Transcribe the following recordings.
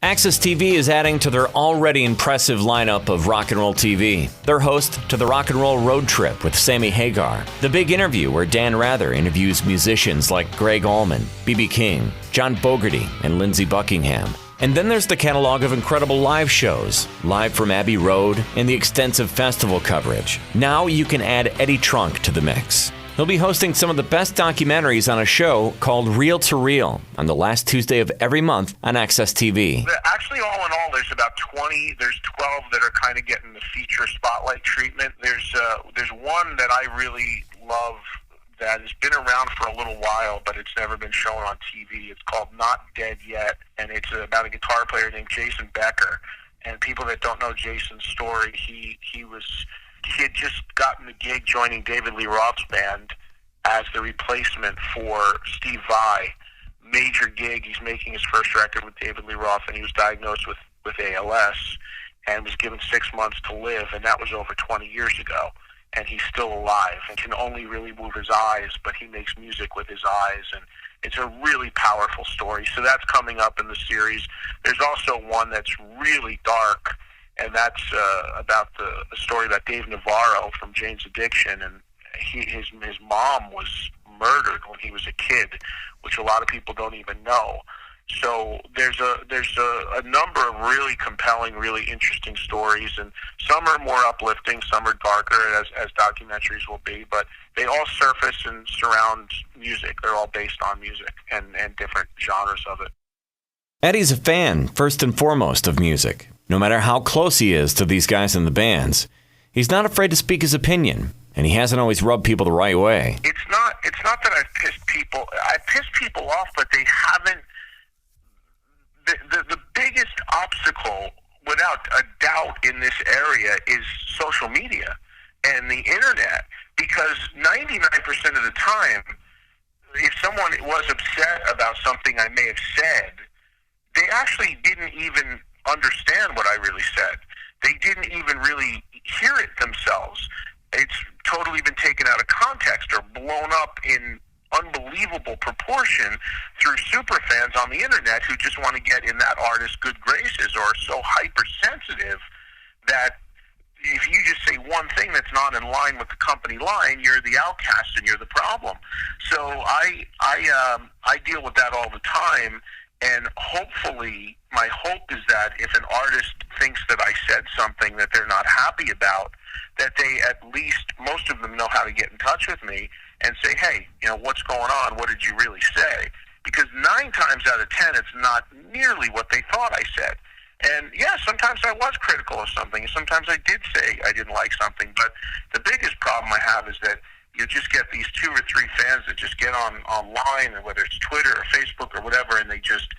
Access TV is adding to their already impressive lineup of rock and roll TV. They're host to the Rock and Roll Road Trip with Sammy Hagar, The Big Interview, where Dan Rather interviews musicians like Greg Allman, B.B. King, John Fogerty, and Lindsey Buckingham. And then there's the catalog of incredible live shows, Live from Abbey Road, and the extensive festival coverage. Now you can add Eddie Trunk to the mix. He'll be hosting some of the best documentaries on a show called Reel to Reel on the last Tuesday of every month on Access TV. Actually, all in all, there's about 20. There's 12 that are kind of getting the feature spotlight treatment. There's one that I really love that has been around for a little while, but it's never been shown on TV. It's called Not Dead Yet, and it's about a guitar player named Jason Becker. And people that don't know Jason's story, he had just gotten the gig joining David Lee Roth's band as the replacement for Steve Vai. Major gig. He's making his first record with David Lee Roth, and he was diagnosed with ALS and was given 6 months to live, and that was over 20 years ago. And he's still alive and can only really move his eyes, but he makes music with his eyes, and it's a really powerful story. So that's coming up in the series. There's also one that's really dark, and that's about a story about Dave Navarro from Jane's Addiction, and his mom was murdered when he was a kid, which a lot of people don't even know. So there's a number of really compelling, really interesting stories, and some are more uplifting, some are darker, as documentaries will be, but they all surface and surround music. They're all based on music and different genres of it. Eddie's a fan, first and foremost, of music. No matter how close he is to these guys in the bands, he's not afraid to speak his opinion, and he hasn't always rubbed people the right way. It's not that I've pissed people. I've pissed people off, but they haven't. The biggest obstacle, without a doubt, in this area is social media and the internet, because 99% of the time, if someone was upset about something I may have said, they actually didn't even understand what I really said. They didn't even really hear it themselves. It's totally been taken out of context or blown up in unbelievable proportion through super fans on the internet who just want to get in that artist's good graces, or are so hypersensitive that if you just say one thing that's not in line with the company line, you're the outcast and you're the problem. So I deal with that all the time. And hopefully, my hope is that if an artist thinks that I said something that they're not happy about, that they at least, most of them know how to get in touch with me and say, hey, what's going on? What did you really say? Because 9 times out of 10, it's not nearly what they thought I said. And yeah, sometimes I was critical of something. Sometimes I did say I didn't like something. But the biggest problem I have is that you just get these 2 or 3 fans that just get online, or whether it's Twitter or Facebook or whatever, and they just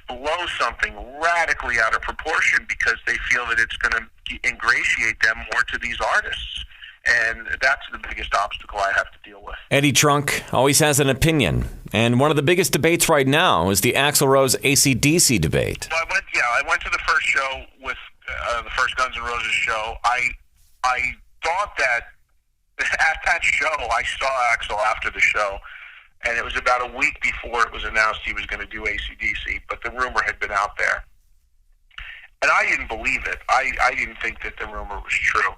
blow something radically out of proportion because they feel that it's going to ingratiate them more to these artists. And that's the biggest obstacle I have to deal with. Eddie Trunk always has an opinion. And one of the biggest debates right now is the Axl Rose AC/DC debate. Well, I went to the first show with the first Guns N' Roses show. I thought that at that show, I saw Axl after the show, and it was about a week before it was announced he was going to do AC/DC, but the rumor had been out there. And I didn't believe it. I didn't think that the rumor was true.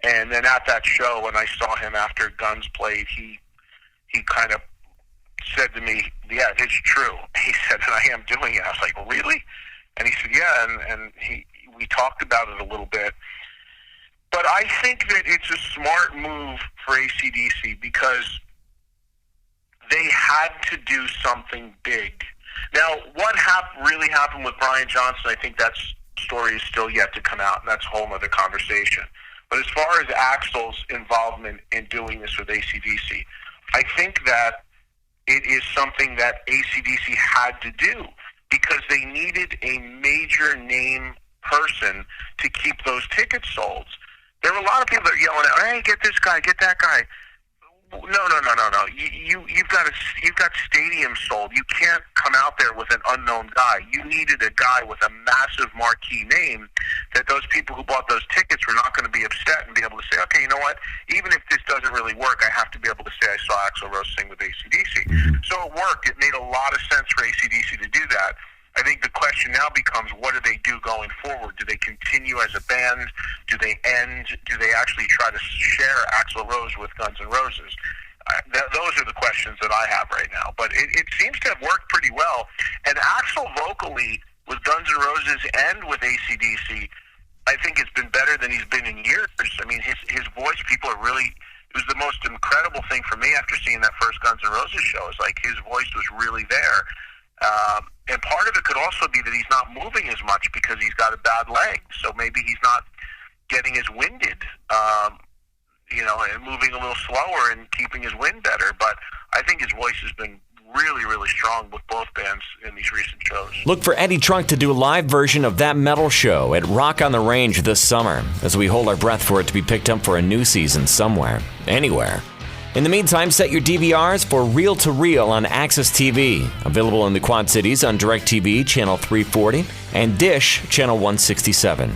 And then at that show, when I saw him after Guns played, he kind of said to me, yeah, it's true. He said, and I am doing it. I was like, really? And he said, yeah, and we talked about it a little bit. But I think that it's a smart move for AC/DC because they had to do something big. Now, what really happened with Brian Johnson, I think that story is still yet to come out, and that's a whole other conversation. But as far as Axl's involvement in doing this with AC/DC, I think that it is something that AC/DC had to do because they needed a major name person to keep those tickets sold. There were a lot of people that are yelling out, hey, get this guy, get that guy. No. You've got stadiums sold. You can't come out there with an unknown guy. You needed a guy with a massive marquee name that those people who bought those tickets were not going to be upset and be able to say, okay, you know what? Even if this doesn't really work, I have to be able to say I saw Axl Rose sing with AC/DC. So it worked. It made a lot of sense for AC/DC to do that. I think the question now becomes, what do they do going forward? Do they continue as a band? Do they end? Do they actually try to share Axl Rose with Guns N' Roses? Those are the questions that I have right now. But it seems to have worked pretty well. And Axl vocally with Guns N' Roses and with AC/DC, I think it's been better than he's been in years. I mean, his voice, people are really... It was the most incredible thing for me after seeing that first Guns N' Roses show. It's like his voice was really there. And part of it could also be that he's not moving as much because he's got a bad leg. So maybe he's not getting as winded, and moving a little slower and keeping his wind better. But I think his voice has been really, really strong with both bands in these recent shows. Look for Eddie Trunk to do a live version of that metal show at Rock on the Range this summer, as we hold our breath for it to be picked up for a new season somewhere, anywhere. In the meantime, set your DVRs for Reel to Reel on Access TV, available in the Quad Cities on DirecTV Channel 340 and Dish Channel 167.